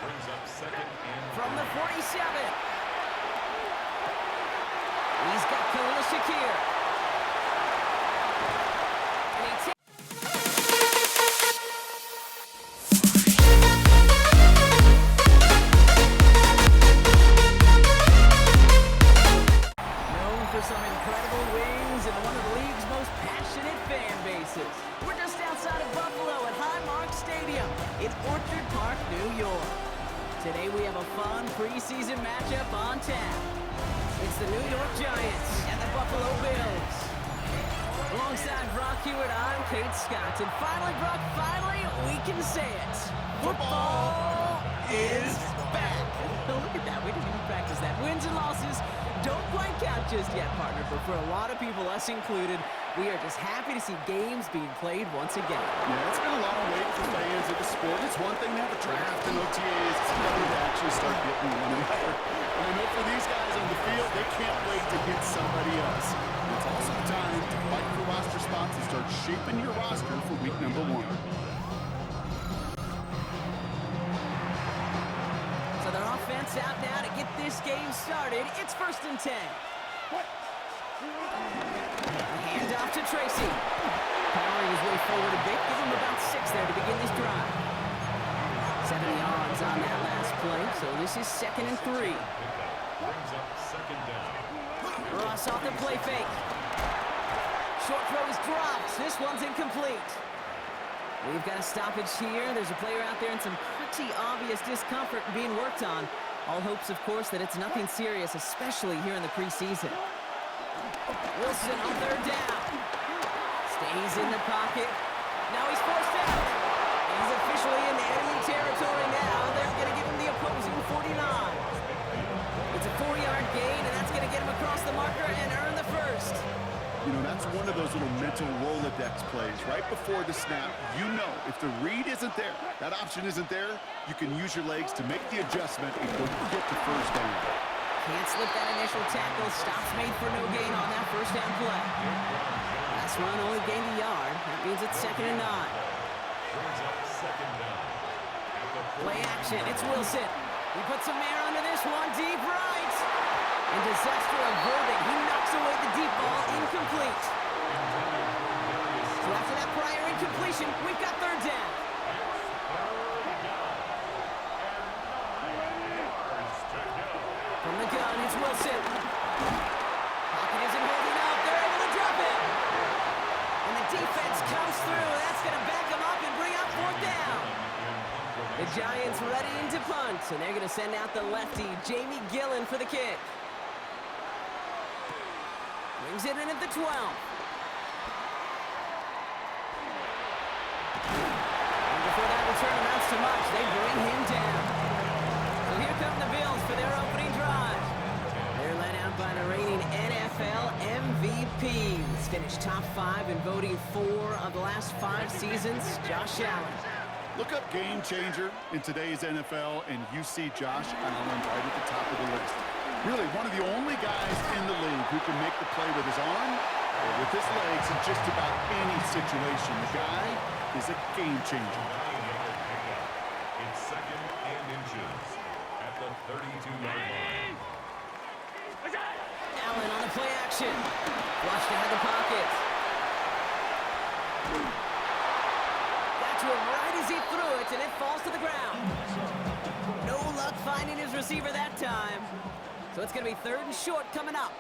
From the 47. He's got Khalil Shakir. And he takes some incredible wings and one of the league's most passionate fan bases. We're just outside of Buffalo at Highmark Stadium in Orchard Park, New York. Today we have a fun preseason matchup on tap. It's the New York Giants and the Buffalo Bills. Alongside Brock Hewitt, I'm Kate Scott. And finally, Brock, we can say it. Football is back. Look at that. We didn't even practice that. Wins and losses don't quite count just yet, partner, but for a lot of people, us included, we are just happy to see games being played once again. Yeah, it's been a long wait for fans of the sport. It's one thing to have a draft and OTAs. It's another to actually start getting one another. And I know for these guys on the field, they can't wait to hit somebody else. And it's also time to fight for roster spots and start shaping your roster for week number 1. So their offense out now to get this game started. It's 1st and 10. Hand off to Tracy. Powering his way forward a bit. Give him about 6 there to begin this drive. 7 yards on that last play, so this is 2nd and 3. Ross off the play fake. Short throw is dropped. This one's incomplete. We've got a stoppage here. There's a player out there in some pretty obvious discomfort being worked on. All hopes, of course, that it's nothing serious, especially here in the preseason. Wilson on 3rd down. Stays in the pocket. Now he's forced out. He's officially in enemy territory now. They're going to give him the opposing 49. It's a 4-yard gain, and that's going to get him across the marker and earn the first. You know, that's one of those little mental Rolodex plays. Right before the snap, you know if the read isn't there, that option isn't there, you can use your legs to make the adjustment and go get the first down. Can't slip that initial tackle. Stops made for no gain on that first down play. Last run only gained a yard. That means it's 2nd and 9. Play action. It's Wilson. He puts some air under this one. Deep right. And disaster averted. He knocks away the deep ball. Incomplete. So after that prior incompletion, we've got 3rd down. From the gun, it's Wilson. Pocket isn't holding up. They're able to drop it. And the defense comes through. That's going to back them up and bring up 4th down. The Giants ready to punt, and they're going to send out the lefty, Jamie Gillen, for the kick. Brings it in at the 12. And before that return amounts to much, they bring him down. So here come the Bills for their opening drive. They're led out by the reigning NFL MVPs. Finished top 5 in voting 4 of the last 5 seasons, Josh Allen. Look up game changer in today's NFL, and you see Josh Allen right at the top of the list. Really, one of the only guys in the league who can make the play with his arm or with his legs in just about any situation. The guy is a game changer. It's 2nd and inches at the 32-yard line. Allen on the play action. Flushed out of the pocket. Got to him right as he threw it, and it falls to the ground. No luck finding his receiver that time. So it's going to be 3rd and short coming up.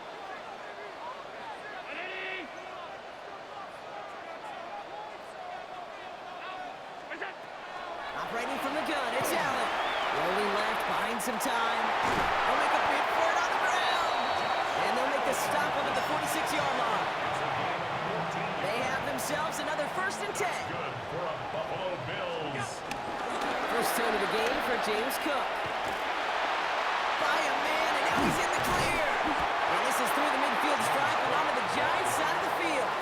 Operating from the gun, it's Allen. Rolling left, buying some time. They'll make a bid for it on the ground. And they'll make the stop up at the 46-yard line. They have themselves another 1st and 10. Good for a Buffalo Bills. First turn of the game for James Cook. By a man, and now he's in the clear. And this is through the midfield stripe and onto the Giants side of the field.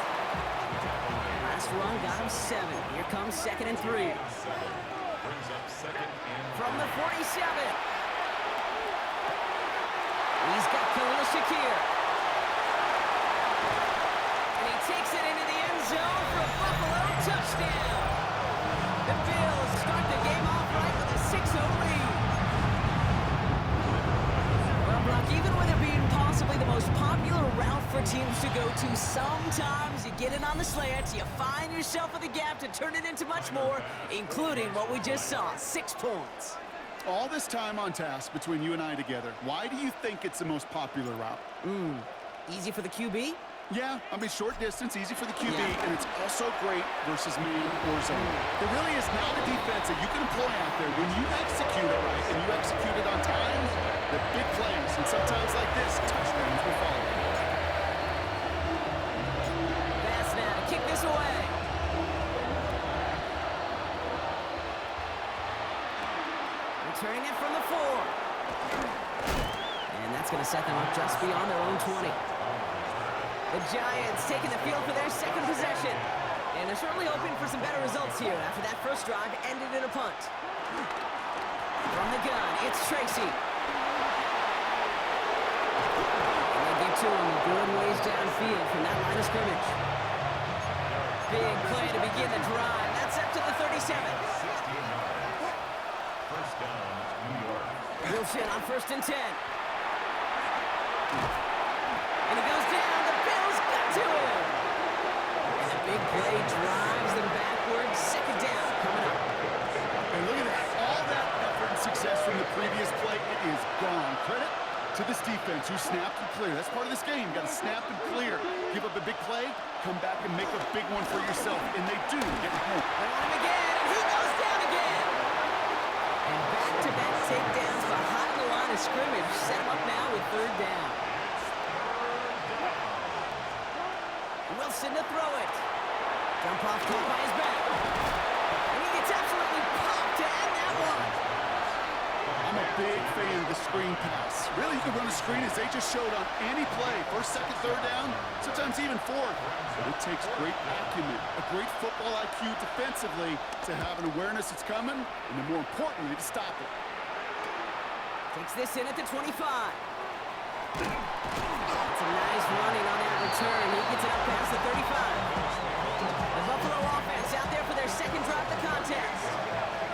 Last run got him 7. Here comes 2nd and 3. Brings up 2nd and From the 47. He's got Khalil Shakir. And he takes it into the end zone for a Buffalo touchdown. The Bills start the game off right with a 6-0 lead. go-to. Sometimes you get it on the slants, you find yourself with a gap to turn it into much more, including what we just saw, 6 points. All this time on task between you and I together, why do you think it's the most popular route? Easy for the QB? Yeah, I mean, short distance, easy for the QB, Yeah. and it's also great versus man or zone. There really is not a defense that you can employ out there. When you execute it right and you execute it on time, the big plays, and sometimes like this, touchdowns will follow. Pass now, kick this away. Returning it from the 4. And that's going to set them up just beyond their own 20. The Giants taking the field for their second possession. And they're certainly hoping for some better results here after that first drive ended in a punt. From the gun, it's Tracy. And they get to him a good ways downfield from that line of scrimmage. Big play to begin the drive. That's up to the 37. 16 yards. First down, New York. Wilson on 1st and 10. And he goes down. The Bills got to him. And a big play drives them backwards. Second down coming up. And look at that. All that effort and success from the previous play, it is gone. Credit to this defense who snapped and clear. That's part of this game. You got to snap and clear. Give up a big play, come back and make a big one for yourself. And they do get home. They want him again, and he goes down again. And back-to-back takedowns behind the line of scrimmage. Set him up now with 3rd down. Wilson to throw it. Jump off caught by his back. And he gets absolutely popped to end that one. I'm a big fan of the screen pass. Really, you can run a screen as they just showed on any play. 1st, 2nd, 3rd down, sometimes even 4th. But it takes great acumen, a great football IQ defensively to have an awareness it's coming, and then more importantly, to stop it. Takes this in at the 25. It's a nice running on that return. He gets it up past the 35. The Buffalo offense out there for their second drive of the contest.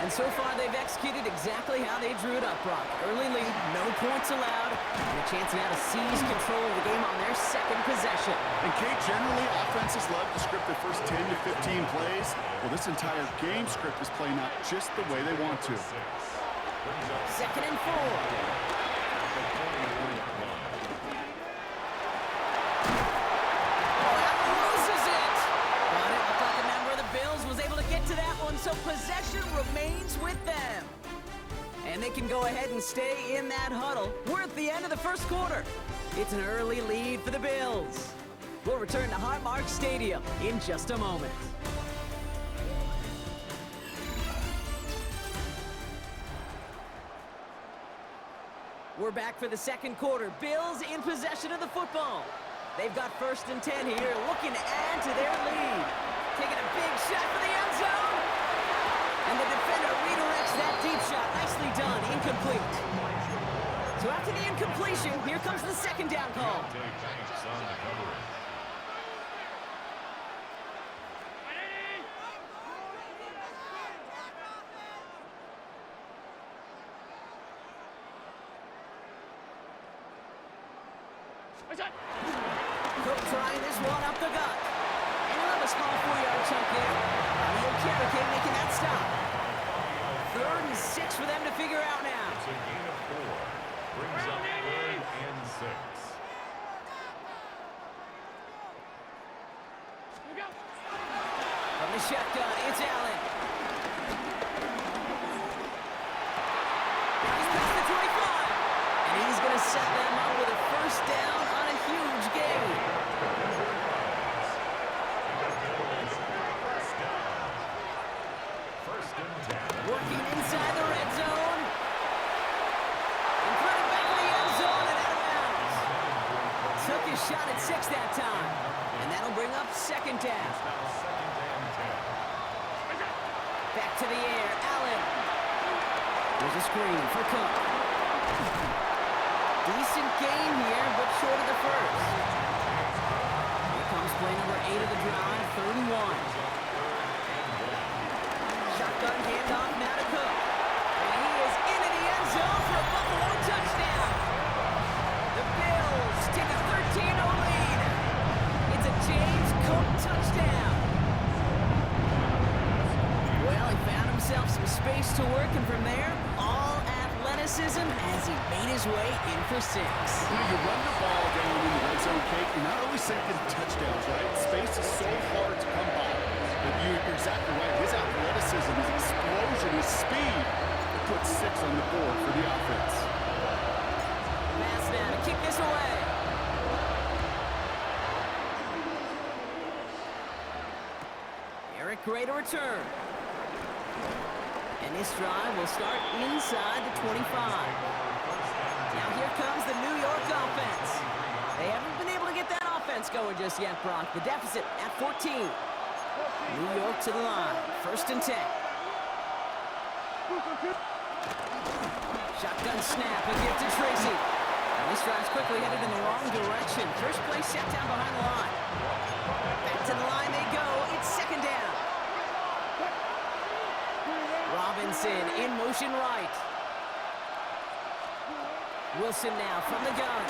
And so far, they've executed exactly how they drew it up, Brock. Early lead, no points allowed, and a chance now to seize control of the game on their second possession. And Kate, generally, offenses love to script their first 10 to 15 plays. Well, this entire game script is playing out just the way they want to. 2nd and 4. So possession remains with them. And they can go ahead and stay in that huddle. We're at the end of the first quarter. It's an early lead for the Bills. We'll return to Highmark Stadium in just a moment. We're back for the second quarter. Bills in possession of the football. They've got 1st and 10 here, looking to add to their lead. Taking a big shot for the end zone. And the defender redirects that deep shot. Nicely done. Incomplete. So after the incompletion, here comes the 2nd down call. Cook trying this one up the gut. And he'll have a small 4-yard chunk there. Leo Carrick making that stop. 3rd and 6 for them to figure out now. It's a gain of 4. Brings up 3rd and 6. From the shotgun, it's Allen. He's past the 25. And he's going to set them up with a 1st down on a huge gain. Working inside the red zone. And put it back in the end zone and out of bounds. Took his shot at 6 that time. And that'll bring up 2nd down. Back to the air, Allen. There's a screen for Cook. Decent gain here, but short of the 1st. Here comes play number 8 of the drive, 3rd and 1. Shotgun handoff now to Cook. And he is into the end zone for a Buffalo touchdown. The Bills take a 13-0 lead. athleticism as he made his way in for 6. You run the ball down in the red zone, Kate. You're not always thinking touchdowns, right? Space is so hard to come by. But you're exactly right. His athleticism, his explosion, his speed puts 6 on the board for the offense. Pass now to kick this away. Eric Gray to return. And this drive will start inside the 25. Now here comes the New York offense. They haven't been able to get that offense going just yet, Brock. The deficit at 14. New York to the line. 1st and 10. Shotgun snap, a gift to Tracy. And this drive's quickly headed in the wrong direction. First play set down behind the line. Back to the line they go. It's 2nd down. Robinson in motion right. Wilson now from the gun.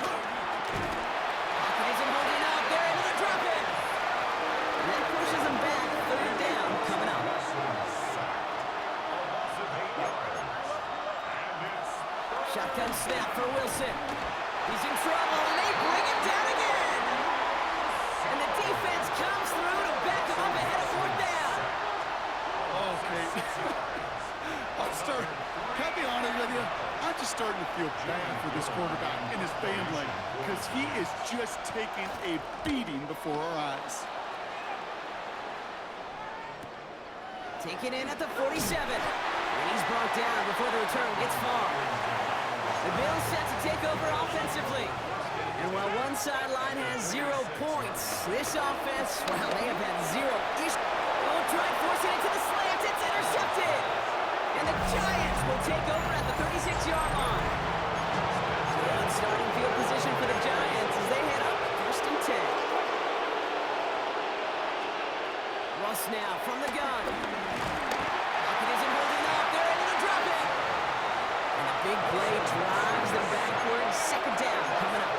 Pocket isn't holding up. They're able to drop it. And that pushes them back. 3rd down coming up. Shotgun snap for Wilson. He's in trouble, and they bring him down again. And the defense comes through to back him up ahead of 4th down. Okay. Can I be honest with you? I'm just starting to feel bad for this quarterback and his family because he is just taking a beating before our eyes. Taken in at the 47. And he's brought down before the return gets far. The Bills set to take over offensively. And while one sideline has 0 points, this offense, well, they have had 0 issues. Oh, try forcing it to the slant. It's intercepted. And the Giants will take over at the 36-yard line. Good starting field position for the Giants as they head up 1st and 10. Russ now from the gun. Pocket isn't holding up. They're able to drop it. And a big play drives them backwards. 2nd down coming up.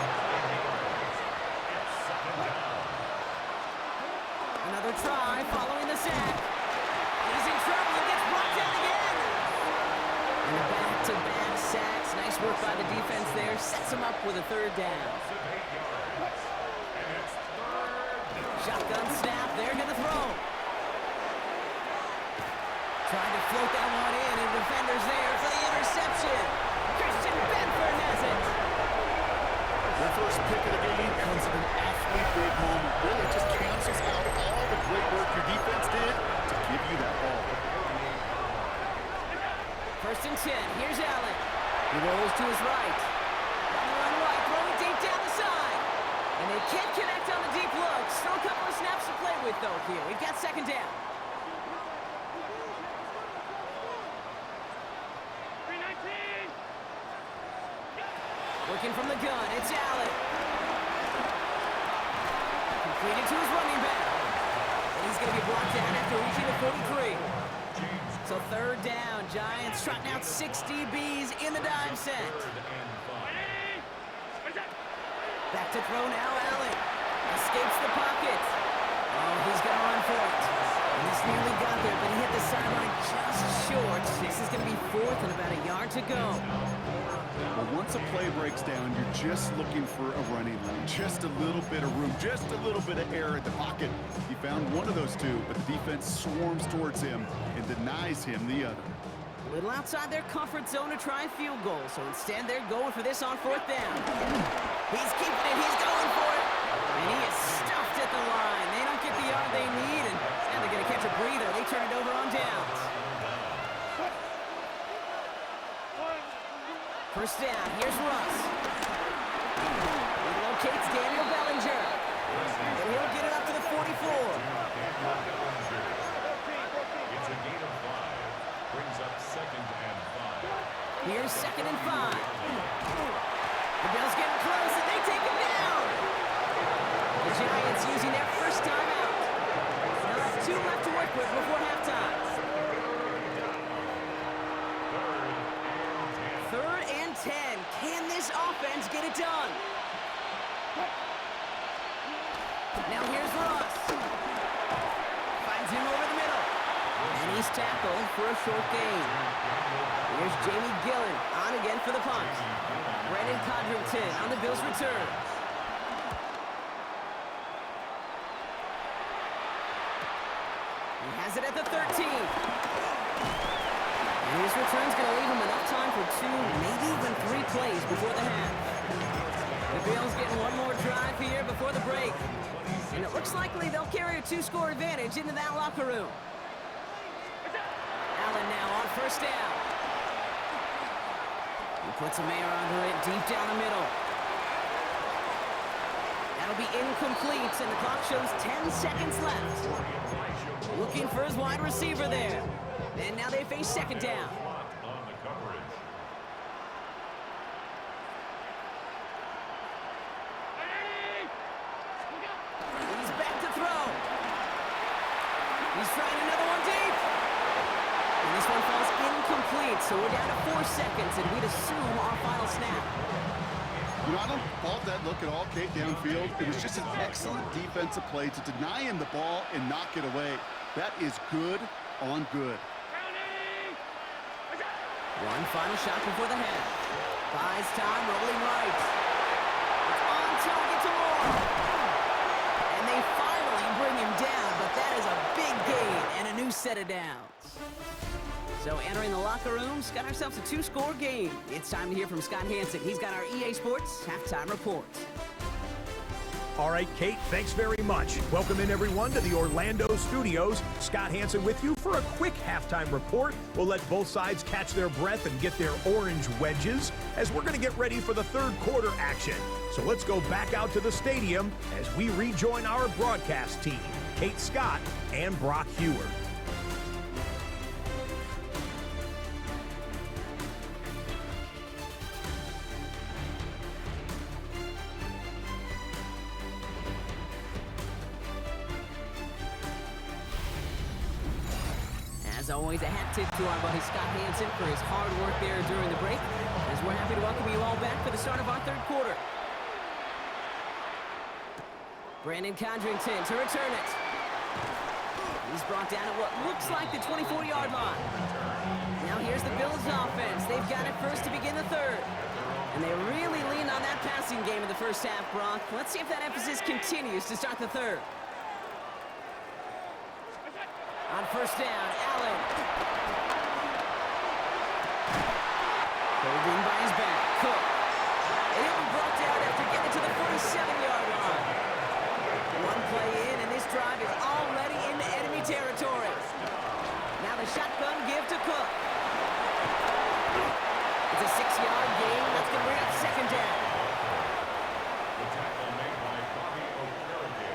Another try following the sack. He's in trouble and gets brought down again. And a back-to-back sacks. Nice work by the defense there. Sets him up with a 3rd down. Shotgun snap. They're going to throw. Trying to float that one in, and defenders there for the interception. Christian Benford has it. Their first pick of the game comes at an awfully big moment. Really just cancels out all the great work your defense did to give you that ball. 1st and 10. Here's Allen. He rolls to his right. On the run right, throwing deep down the side. And they can't connect on the deep look. Still a couple of snaps to play with, though, here. We've got 2nd down. Working from the gun, it's Allen. Completed to his running back. And he's going to be brought down after reaching the 43. So 3rd down, Giants trotting out 6 DBs in the dime set. Back to throw now, Allen. Escapes the pocket. Oh, he's going to run for it. And he's nearly got there, but he hit the sideline just short. This is going to be 4th and about a yard to go. Well, once a play breaks down, you're just looking for a running lane. Just a little bit of room, just a little bit of air at the pocket. He found one of those 2, but the defense swarms towards him and denies him the other. A little outside their comfort zone to try a field goal, so instead they're going for this on 4th down. He's keeping it, he's going for it. And he is stuffed at the line. They don't get the yard they need, and they're going to catch a breather. They turn it over on downs. 1st down, here's Russ. He locates Daniel Bellinger. And he'll get it up to the 44. It's a gain of 5. Brings up 2nd and 5. Here's 2nd and 5. The Bills getting close, and they take him down. The Giants using their first time out. They'll have 2 left to work with before halftime. 3rd and 10. Can this offense get it done? Now here's Russ. Finds him over the middle. And he's tackle for a short gain. Here's Jamie Gillen on again for the punt. Brandon Codrington on the Bills' return. He has it at the 13. And his return's going to leave him enough time for 2, maybe even 3 plays before the half. The Bills getting one more drive here before the break. And it looks likely they'll carry a 2-score advantage into that locker room. Allen now on first down. He puts a Mayer under it deep down the middle. That'll be incomplete, and the clock shows 10 seconds left. Looking for his wide receiver there. And now they face second down. He's back to throw. He's trying another one deep. And this one falls incomplete, so we're down to 4 seconds, and we'd assume our final snap. You know, I don't fault that look at all, Kate, downfield. It was just an excellent defensive play to deny him the ball and knock it away. That is good on good. One final shot before the half. Buys time, rolling right. It's on target to Moore. And they finally bring him down, but that is a big gain and a new set of downs. So entering the locker room, got ourselves a 2-score game. It's time to hear from Scott Hansen. He's got our EA Sports halftime report. All right, Kate, thanks very much. Welcome in, everyone, to the Orlando studios. Scott Hansen with you for a quick halftime report. We'll let both sides catch their breath and get their orange wedges as we're going to get ready for the third quarter action. So let's go back out to the stadium as we rejoin our broadcast team, Kate Scott and Brock Hewer. As always, a hat tip to our buddy Scott Hansen for his hard work there during the break, as we're happy to welcome you all back for the start of our third quarter. Brandon Codrington to return it. He's brought down at what looks like the 24-yard line. Now here's the Bills offense. They've got it first to begin the third. And they really leaned on that passing game in the first half, Brock. Let's see if that emphasis continues to start the third. On first down, Allen. Holding by his back, Cook. And it will be brought down after getting to the 47-yard line. One play in, and this drive is already into enemy territory. Now the shotgun give to Cook. It's a 6-yard gain. That's going to bring up second down. The tackle made by Bobby Okereke.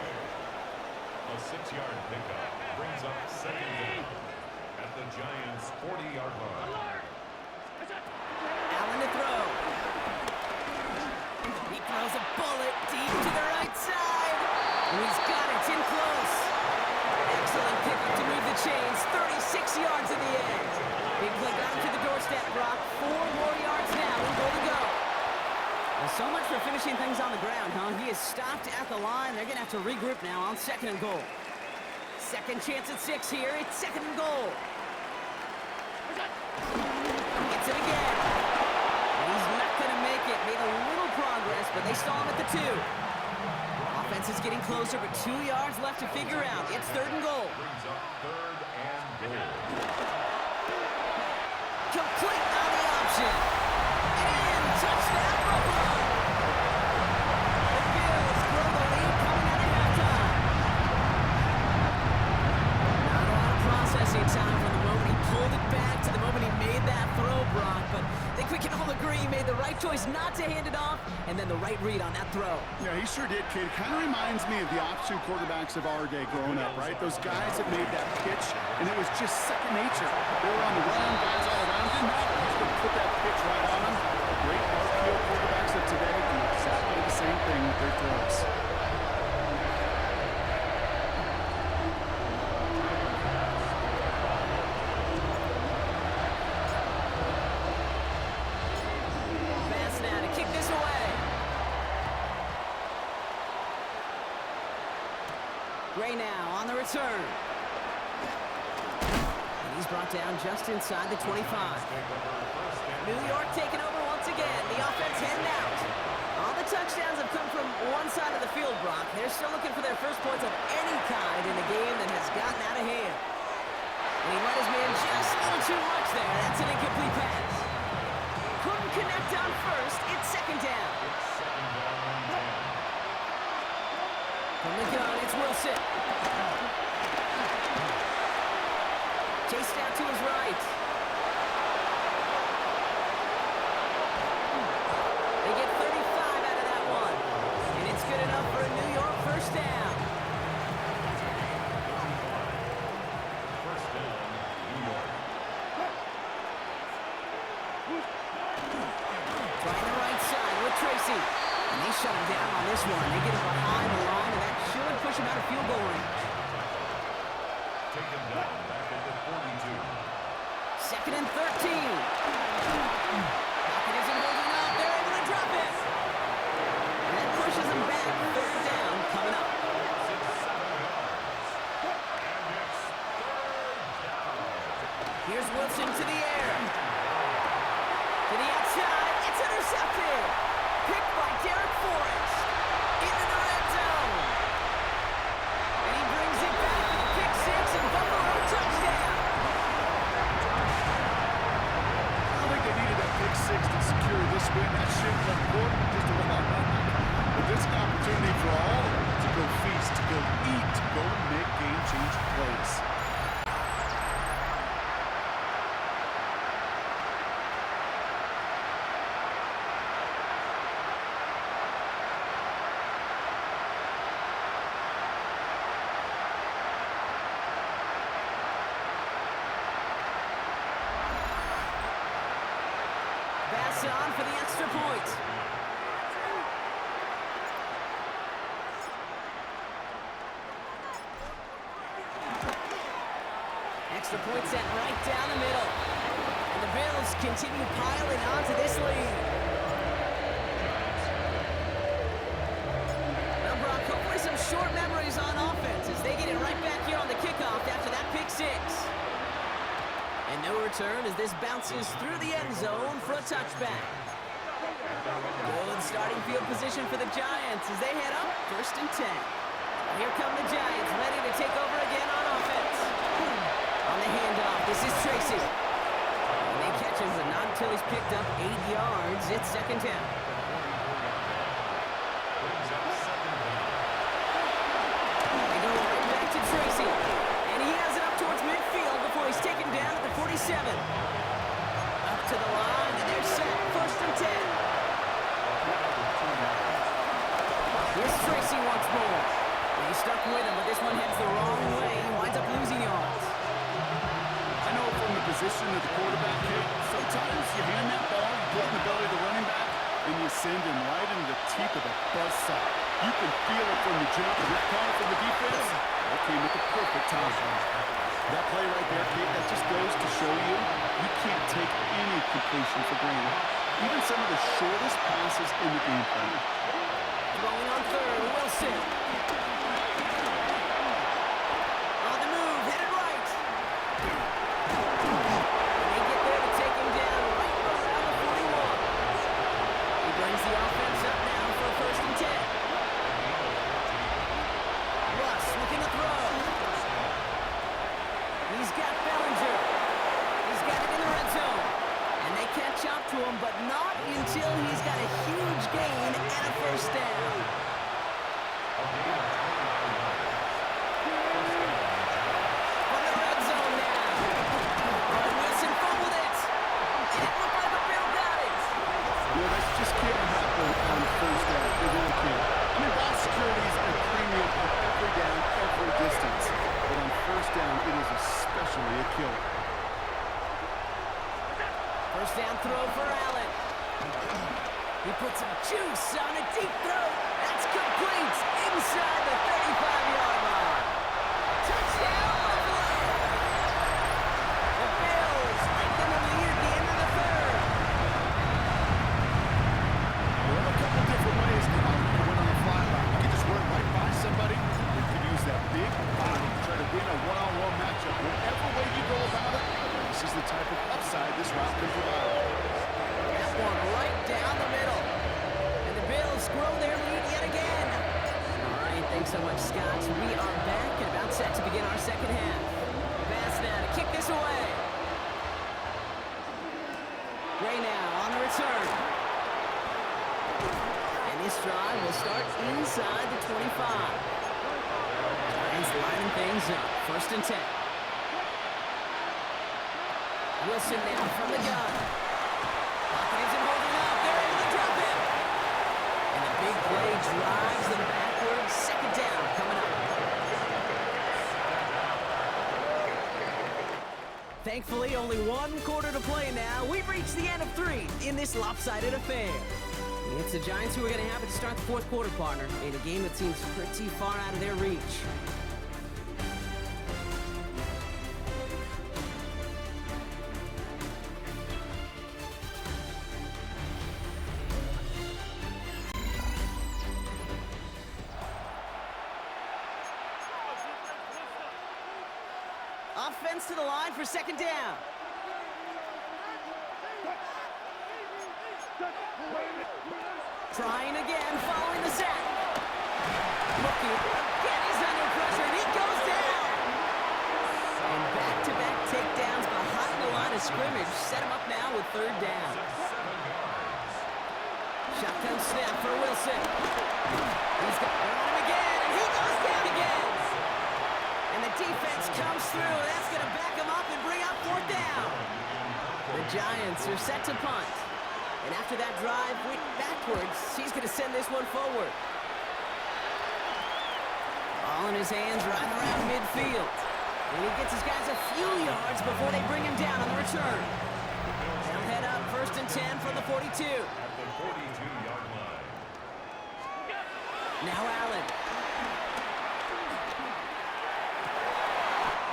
A 6-yard pickup brings up second down at the Giants' 40-yard line. Allen to throw. He throws a bullet deep to the right side. And he's got it in close. Excellent pickup to move the chains. 36 yards in the end. Big play got him to the doorstep, Brock. 4 more yards now and goal to go. Well, so much for finishing things on the ground, huh? He is stopped at the line. They're going to have to regroup now on second and goal. Second chance at 6 here. It's second and goal. Gets it again. And he's not going to make it. Made a little progress, but they stall him at the 2. Offense is getting closer, but 2 yards left to figure out. It's third and goal. Brings up third and goal. Complete on the option. And touchdown, Buffalo. The Bills grow the lead coming out of halftime. Not a lot of processing time from the moment he pulled it back to the moment he made that throw, Brock. But I think we can all agree he made the right choice not to hand it off, and then the right read on that throw. Yeah, he sure did, kid. Kind of reminds me of the option quarterbacks of our day growing up, right? Those guys that made that pitch, and it was just second nature. They were on the run, guys all around. Didn't matter. He's going to put that pitch right on them. Great RPO quarterbacks of today do exactly the same thing with their throws. Pass now to kick this away. Gray now on the return. And He's brought down just inside the 25. New York taking over once again. The offense heading out. All the touchdowns have come from one side of the field, Brock. They're still looking for their first points of any kind in a game that has gotten out of hand. And he let his man just a little too much there. That's an incomplete pass. Couldn't connect on first. It's second down. From the gun, it's Wilson. Chased out to his right. They get 35 out of that one. And it's good enough for a New York first down. First down, New York. Trying the right side with Tracy. And they shut him down on this one. They get him behind the line, and that should push him out of field goal range. Taken down back at the 42. Second and 13. Pocket isn't holding up. They're able to drop it. And that pushes him back. Third down coming up. 6-7 yards. And it's third down. Here's Wilson to the air. To the outside. It's intercepted. Picked by Derek Forrest. Into the red zone. And he brings it back for the pick six and Buffalo touchdown. I don't think they needed that pick six to secure this win. That should have been important just to win that run. But this is an opportunity for all of them to go feast, to go eat, to go make game-changing plays. Pass on for the extra point. Extra point set right down the middle. And the Bills continue piling onto this lead. Now, Brock, hopefully some short memories on offense as they get it right back here on the kickoff after that pick six. And no return as this bounces through the end zone for a touchback. Good starting field position for the Giants as they head up 1st and 10. Here come the Giants, ready to take over again on offense. On the handoff, this is Tracy. And they catch him, but not until he's picked up 8 yards. It's second down. They go right back to Tracy. And he has it up towards midfield before he's taken down at the 47. Up to the line, and they're set. 1st and 10. Here's Tracy once more. And he's stuck with him, but this one heads the wrong way. He winds up losing yards. I know from the position of the quarterback here, sometimes you hand that ball, you put it in the belly of the running back, and you send him right into the teeth of the buzzsaw. You can feel it from the jump, and you're calling from the defense. That came at the perfect time. That play right there, Kate, that just goes to show you, you can't take any completion for granted. Even some of the shortest passes in the game plan. Throwing on third, Wilson. On the move, headed right. And they get there to take him down right around the 41. He brings the offense up now for 1st and 10. Russ looking to throw. He's got Bellinger. He's got it in the red zone. And they catch up to him, but not until he's got a huge gain and a first down. From the red zone now. Oh, Wilson fumbled it. And it looked like a Bill got it. Yeah, that just can't happen on first down. It really can't. I mean, ball security is a premium on every down, every distance. But on first down, it is especially a killer. First down throw for Allen. He puts some juice on a deep throw. That's complete inside the 35-yard line. Touchdown, Buffalo! The Bills lengthen the lead at the end of the third. There are a couple different ways to win on the flyby. You can just run right by somebody. You can use that big body to try to win a one-on-one matchup. Whatever way you go about it, Giants grow their lead yet again. All right, thanks so much, Scott. We are back and about set to begin our second half. Pass now to kick this away. Gray now on the return. And this drive will start inside the 25. Giants lining things up. 1st and 10. Wilson now from the gun. Pocket isn't holding up. They're able to drop him. And the big play drives them backwards. 2nd down coming up. Thankfully, only 1 quarter to play now. We've reached the end of 3 in this lopsided affair. It's the Giants who are going to have it to start the 4th quarter, partner, in a game that seems pretty far out of their reach. Offense to the line for 2nd down. Trying again, following the sack. Looking again, he's under pressure, and he goes down. And back-to-back takedowns behind the line of scrimmage set him up now with 3rd down. Shotgun snap for Wilson. He's got him again, and he goes down again. And the defense comes through. That's going to back him up and bring up 4th down. The Giants are set to punt. And after that drive went backwards, he's going to send this one forward. Ball in his hands right around midfield. And he gets his guys a few yards before they bring him down on the return. They'll head up 1st and 10 from the 42. At the 42-yard line. Now Allen.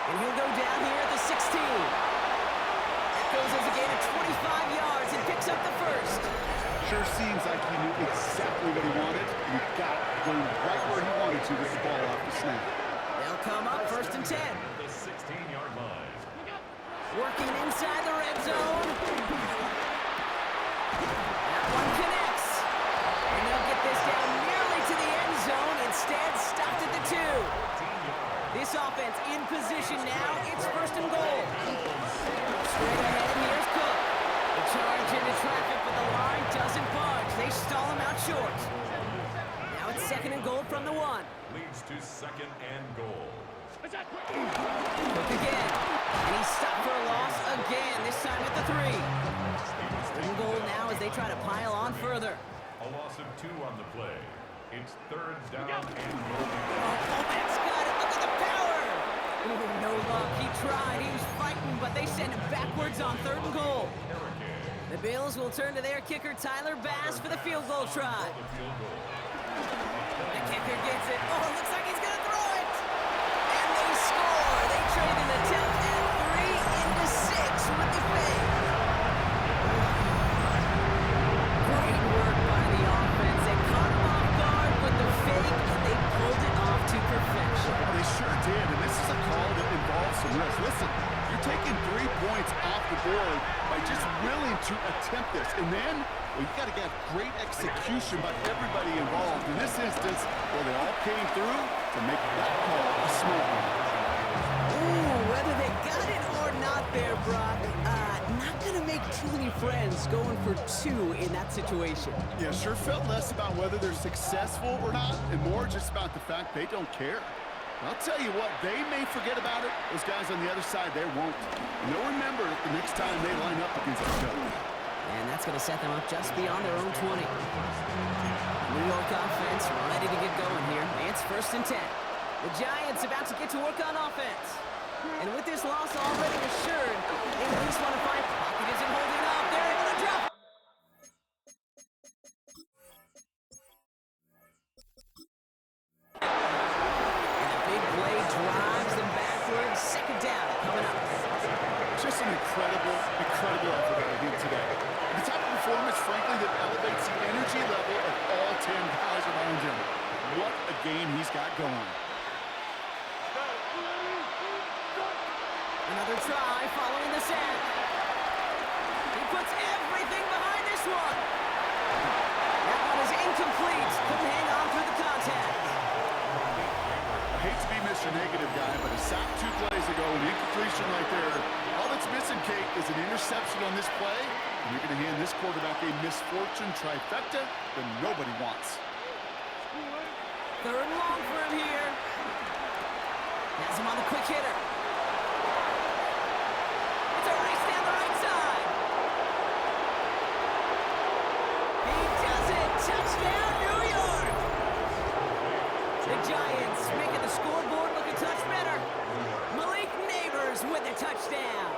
And he'll go down here at the 16. That goes as a gain of 25 yards and picks up the 1st. Sure seems like he knew exactly what he wanted. He got going right where he wanted to with the ball off the snap. They'll come up 1st and 10. The 16-yard line. Working inside the red zone. That one connects. And they'll get this down nearly to the end zone. Instead, stopped at the 2. This offense in position now. It's 1st and goal. Straight ahead, and here's Cook. The charge into traffic, but the line doesn't budge. They stall him out short. Now it's 2nd and goal from the 1. Leads to 2nd and goal. Cook again. And he's stopped for a loss again, this time at the 3. 3rd and goal now as they try to pile on further. A loss of 2 on the play. It's 3rd down and goal. That's got it. Look at the power. Ooh, no luck. He tried. He was fighting, but they send him backwards on 3rd and goal. The Bills will turn to their kicker, Tyler Bass, for the field goal try. The kicker gets it. Oh, it looks like he's going to throw it. And they score. They trade an attempt at 3 into 6 with the fake. Great work by the offense. They caught him off guard with the fake, and they pulled it off to perfection. Well, they sure did, and this is a call that involves some risk. Listen, you're taking 3 points off the board by just willing to attempt this. And then, well, you got to get great execution by everybody involved. In this instance, well, they all came through to make that call a smart one. Ooh, whether they got it or not there, Brock, not going to make too many friends going for 2 in that situation. Yeah, sure felt less about whether they're successful or not, and more just about the fact they don't care. I'll tell you what, they may forget about it. Those guys on the other side, they won't. And they'll remember it the next time they line up against each other. And that's going to set them up just beyond their own 20. New York offense ready to get going here. It's 1st and 10. The Giants about to get to work on offense. And with this loss already assured, they at least want to find pocket isn't holding up. They're able to drop. And the big play drives them backwards. 2nd down coming up. Just an incredible effort by him today. The type of performance, frankly, that elevates the energy level of all 10 guys around him. What a game he's got going. Another try following the sack. He puts everything behind this one. That one is incomplete. your negative guy, but a sack 2 plays ago, an incompletion right there. All that's missing, Kate, is an interception on this play, and you're going to hand this quarterback a misfortune trifecta that nobody wants. 3rd and long for him here. Has him on the quick hitter. It's a race down the right side. He does it. Touchdown, New York. The Giants making the scoreboard look a touch better. Malik Neighbors with a touchdown.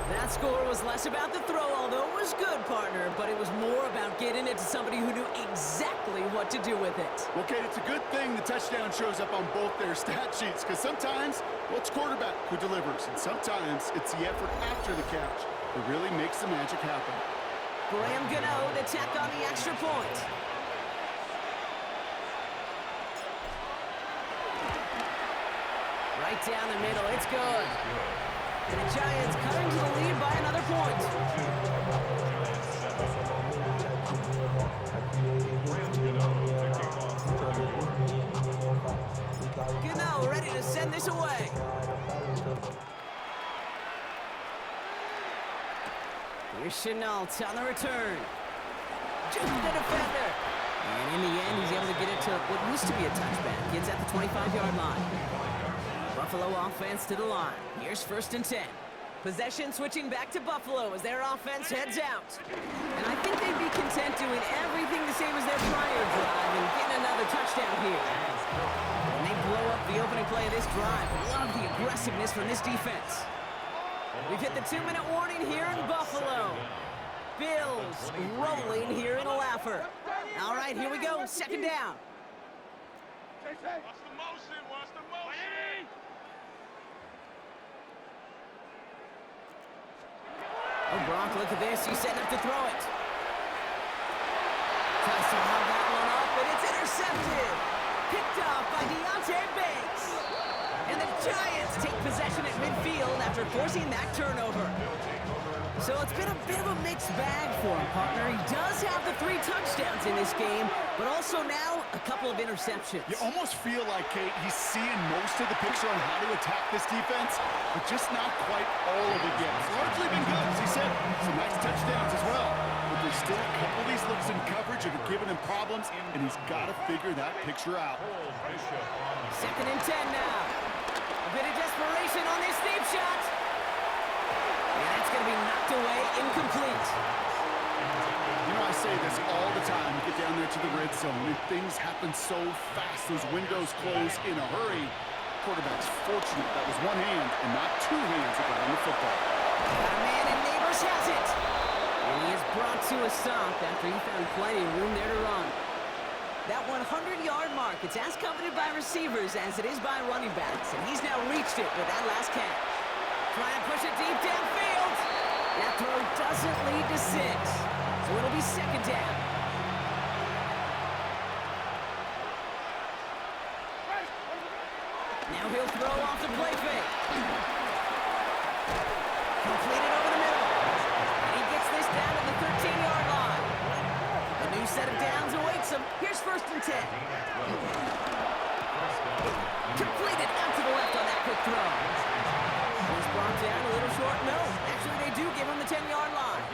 That score was less about the throw, although it was good, partner, but it was more about getting it to somebody who knew exactly what to do with it. Well, Kate, it's a good thing the touchdown shows up on both their stat sheets, because sometimes, well, it's quarterback who delivers, and sometimes it's the effort after the catch that really makes the magic happen. Graham Gano to tack on the extra point. Right down the middle, it's good. And the Giants cut into the lead by another point. Gano ready to send this away. Here's Chenault on the return. Just the defender. And in the end, he's able to get it to what used to be a touchback. Gets at the 25-yard line. Buffalo offense to the line. Here's 1st and 10. Possession switching back to Buffalo as their offense heads out. And I think they'd be content doing everything the same as their prior drive and getting another touchdown here. And they blow up the opening play of this drive. Love the aggressiveness from this defense. We've hit the 2-minute warning here in Buffalo. Bills rolling here in a laugher. All right, here we go. 2nd down. What's the motion? What's the motion? Oh, Brock, look at this. He's setting up to throw it. Tries to lob that one up, and it's intercepted. Picked off by Deontay Banks. And the Giants take possession at midfield after forcing that turnover. So it's been a bit of a mixed bag for him, partner. He does have the 3 touchdowns in this game, but also now a couple of interceptions. You almost feel like, Kate, he's seeing most of the picture on how to attack this defense, but just not quite all of it yet. It's largely been good, as he said. Some nice touchdowns as well. But there's still a couple of these looks in coverage that are giving him problems, and he's got to figure that picture out. 2nd and 10 now. A bit of desperation on this deep shot. And that's going to be knocked away, incomplete. You know, I say this all the time. You get down there to the red zone, and things happen so fast. Those windows close in a hurry. Quarterback's fortunate that was one hand and not 2 hands that got on the football. Got a man, and Neighbors has it. And he is brought to a stop after he found plenty of room there to run. That 100-yard mark, it's as coveted by receivers as it is by running backs, and he's now reached it with that last catch. Trying to push it deep downfield. That throw doesn't lead to 6, so it'll be 2nd down. Now he'll throw off the play fake. Completed over the middle. And he gets this down to the 13-yard line. A new set of downs awaits him. Here's 1st and 10. Completed out to the left on that quick throw. He's brought down a little short. No, actually they do give him the 10-yard line.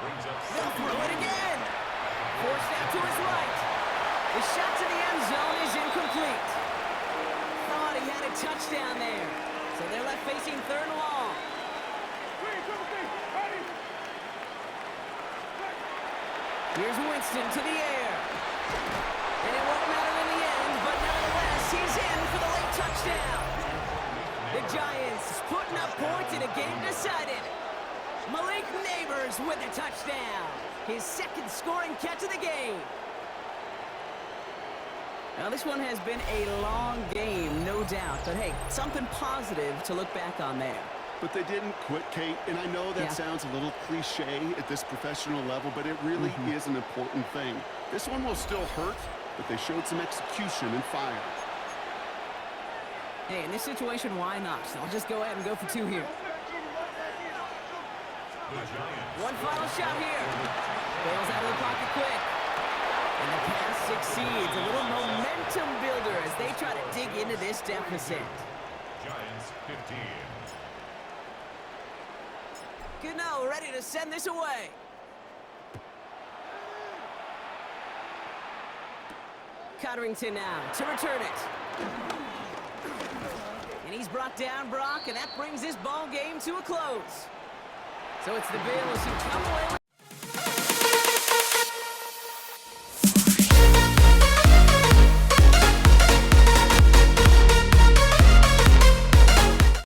They'll throw it again. Forced out to his right. The shot to the end zone is incomplete. Thought he had a touchdown there. So they're left facing 3rd and long. Here's Winston to the air. And it won't matter in the end, but nevertheless, he's in for the late touchdown. The Giants putting up points in a game decided. Malik Neighbors with a touchdown. His 2nd scoring catch of the game. Now, this one has been a long game, no doubt. But, hey, something positive to look back on there. But they didn't quit, Kate, and I know that sounds a little cliche at this professional level, but it really is an important thing. This one will still hurt, but they showed some execution and fire. Hey, in this situation, why not? So I'll just go ahead and go for 2 here. One final shot here. Bails out of the pocket quick. And the pass succeeds. A little momentum builder as they try to dig into this deficit. Giants 15. Gano ready to send this away. Codrington now to return it. And he's brought down Brock, and that brings this ball game to a close. So it's the Bills who come away with